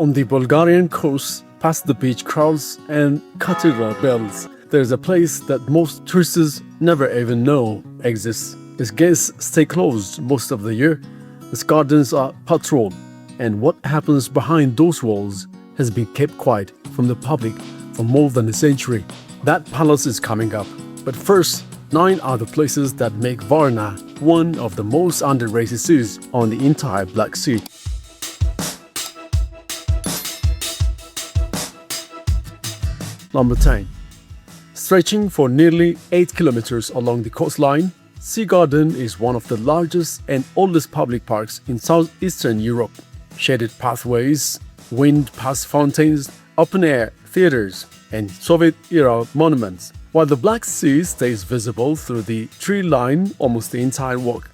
On the Bulgarian coast, past the beach crowds and Cathedral bells, there's a place that most tourists never even know exists. Its gates stay closed most of the year, its gardens are patrolled, and what happens behind those walls has been kept quiet from the public for more than a century. That palace is coming up. But first, 9 are the places that make Varna one of the most underrated cities on the entire Black Sea. Number 10. Stretching for nearly 8 kilometers along the coastline, Sea Garden is one of the largest and oldest public parks in southeastern Europe. Shaded pathways, wind-past fountains, open-air theaters, and Soviet-era monuments, while the Black Sea stays visible through the tree line almost the entire walk.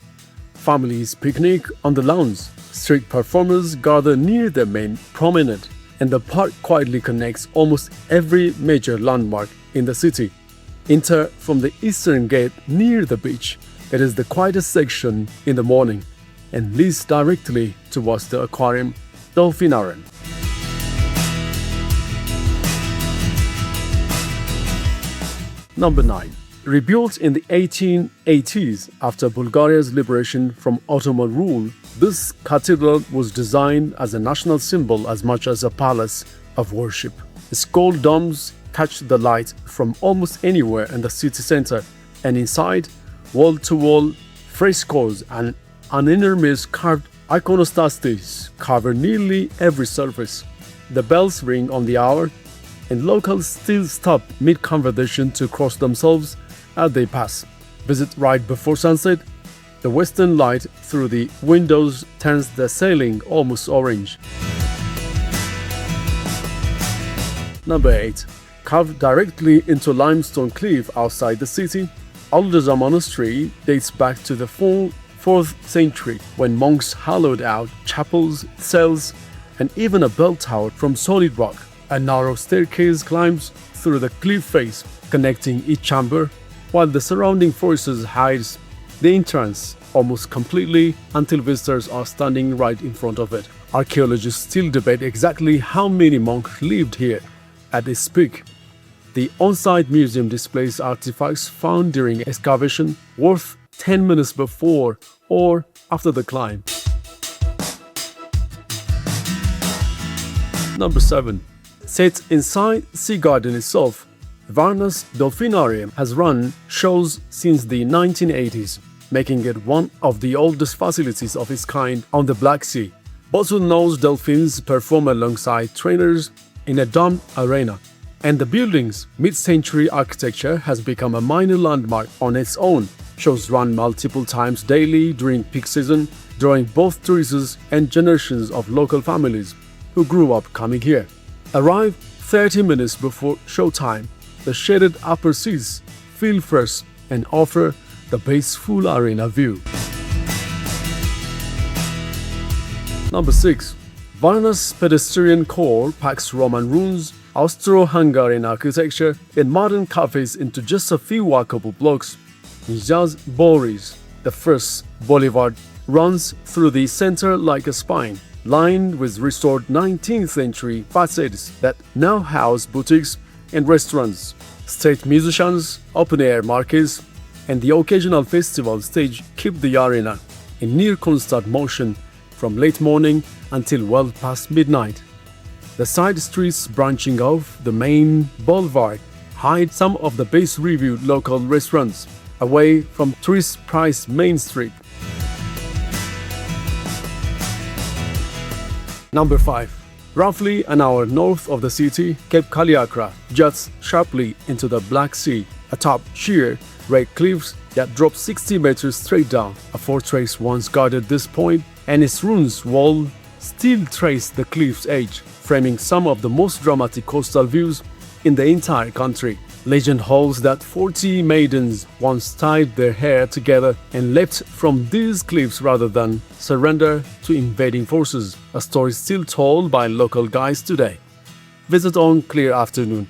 Families picnic on the lawns, street performers gather near the main promenade, and the park quietly connects almost every major landmark in the city. Enter from the eastern gate near the beach. It is the quietest section in the morning and leads directly towards the aquarium, Dolphinarium. Number 9. Rebuilt in the 1880s after Bulgaria's liberation from Ottoman rule, this cathedral was designed as a national symbol as much as a palace of worship. Its gold domes catch the light from almost anywhere in the city center, and inside, wall-to-wall frescoes and an enormous carved iconostasis cover nearly every surface. The bells ring on the hour, and locals still stop mid-conversation to cross themselves as they pass. Visit right before sunset. The western light through the windows turns the ceiling almost orange. Number 8. Carved directly into limestone cliff outside the city, Aladzha Monastery dates back to the 4th century when monks hollowed out chapels, cells, and even a bell tower from solid rock. A narrow staircase climbs through the cliff face, connecting each chamber, while the surrounding forests hides the entrance almost completely until visitors are standing right in front of it. Archaeologists still debate exactly how many monks lived here at its peak. The on-site museum displays artifacts found during excavation worth 10 minutes before or after the climb. Number 7. Set inside Sea Garden itself, Varna's Dolphinarium has run shows since the 1980s, making it one of the oldest facilities of its kind on the Black Sea. Bottlenose dolphins perform alongside trainers in a domed arena, and the building's mid-century architecture has become a minor landmark on its own. Shows run multiple times daily during peak season, drawing both tourists and generations of local families who grew up coming here. Arrive 30 minutes before showtime. The shaded upper seats feel fresh and offer the base full arena view. Number 6. Varna's pedestrian core packs Roman ruins, Austro-Hungarian architecture, and modern cafes into just a few walkable blocks. Nijaz Boris, the first boulevard, runs through the center like a spine, lined with restored 19th century facades that now house boutiques and restaurants. State musicians, open-air markets, and the occasional festival stage keep the arena in near constant motion from late morning until well past midnight. The side streets branching off the main boulevard hide some of the best-reviewed local restaurants away from tourist-priced Main Street. Number 5. Roughly an hour north of the city, Cape Kaliakra juts sharply into the Black Sea atop sheer, red cliffs that drop 60 meters straight down. A fortress once guarded this point, and its ruins wall still trace the cliff's edge, framing some of the most dramatic coastal views in the entire country. Legend holds that 40 maidens once tied their hair together and leapt from these cliffs rather than surrender to invading forces, a story still told by local guides today. Visit on clear afternoon.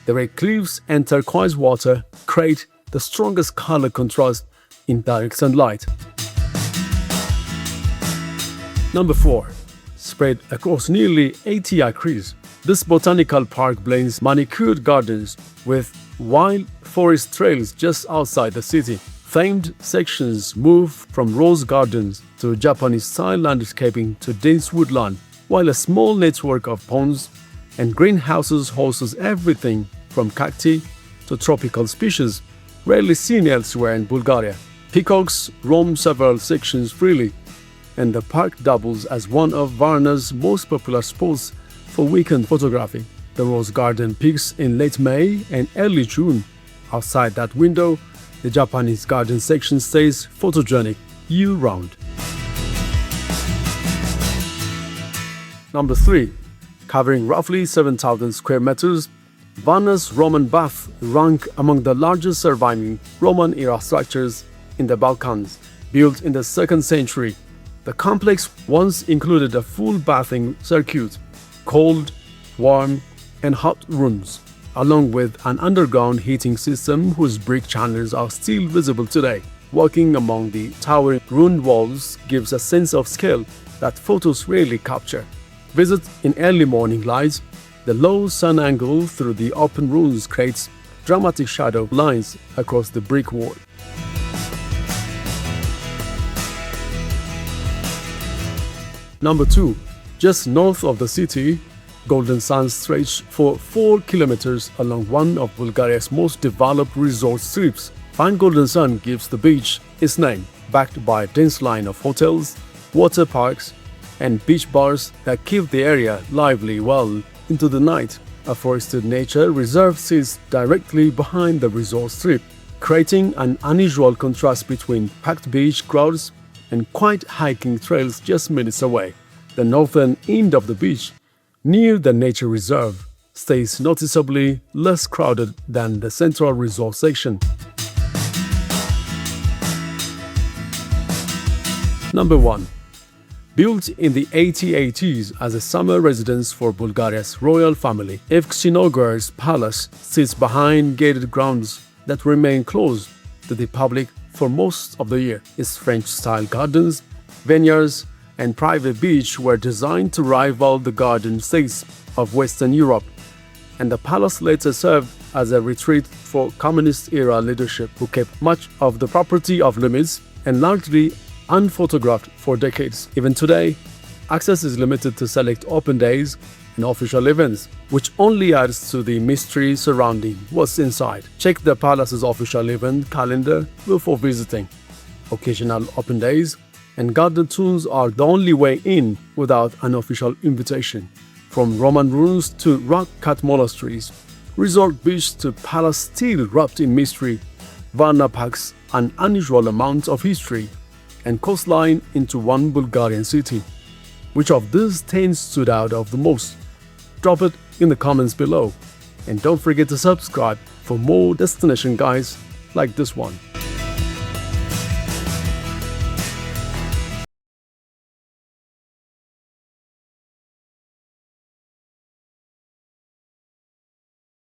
The red cliffs and turquoise water create the strongest color contrast in direct sunlight. Number 4. spread across nearly 80 acres. This botanical park blends manicured gardens with wild forest trails just outside the city. Famed sections move from rose gardens to Japanese-style landscaping to dense woodland, while a small network of ponds and greenhouses hosts everything from cacti to tropical species rarely seen elsewhere in Bulgaria. Peacocks roam several sections freely, and the park doubles as one of Varna's most popular spots for weekend photography. The rose garden peaks in late May and early June. Outside that window, the Japanese garden section stays photogenic year-round. Number 3. Covering roughly 7,000 square meters, Varna's Roman baths rank among the largest surviving Roman-era structures in the Balkans. Built in the 2nd century, the complex once included a full bathing circuit, cold, warm, and hot rooms, along with an underground heating system whose brick channels are still visible today. Walking among the towering ruined walls gives a sense of scale that photos rarely capture. Visit in early morning light. The low sun angle through the open ruins creates dramatic shadow lines across the brick wall. Number 2. Just north of the city, golden sands stretch for 4 kilometers along one of Bulgaria's most developed resort strips. Fine golden sand gives the beach its name, backed by a dense line of hotels, water parks, and beach bars that keep the area lively well into the night. A forested nature reserve sits directly behind the resort strip, creating an unusual contrast between packed beach crowds and quiet hiking trails just minutes away. The northern end of the beach, near the nature reserve, stays noticeably less crowded than the central resort section. Number 1. Built in the 1880s as a summer residence for Bulgaria's royal family, Evksinograd Palace sits behind gated grounds that remain closed to the public for most of the year. Its French-style gardens, vineyards, and private beach were designed to rival the garden states of Western Europe, and the palace later served as a retreat for communist-era leadership who kept much of the property off limits and largely unphotographed for decades. Even today, access is limited to select open days and official events, which only adds to the mystery surrounding what's inside. Check the palace's official event calendar before visiting. Occasional open days and garden tours are the only way in without an official invitation. From Roman ruins to rock-cut monasteries, resort beach to palace still wrapped in mystery, Varna packs an unusual amount of history and coastline into one Bulgarian city. Which of these 10 stood out of the most? Drop it in the comments below. And don't forget to subscribe for more destination guides like this one.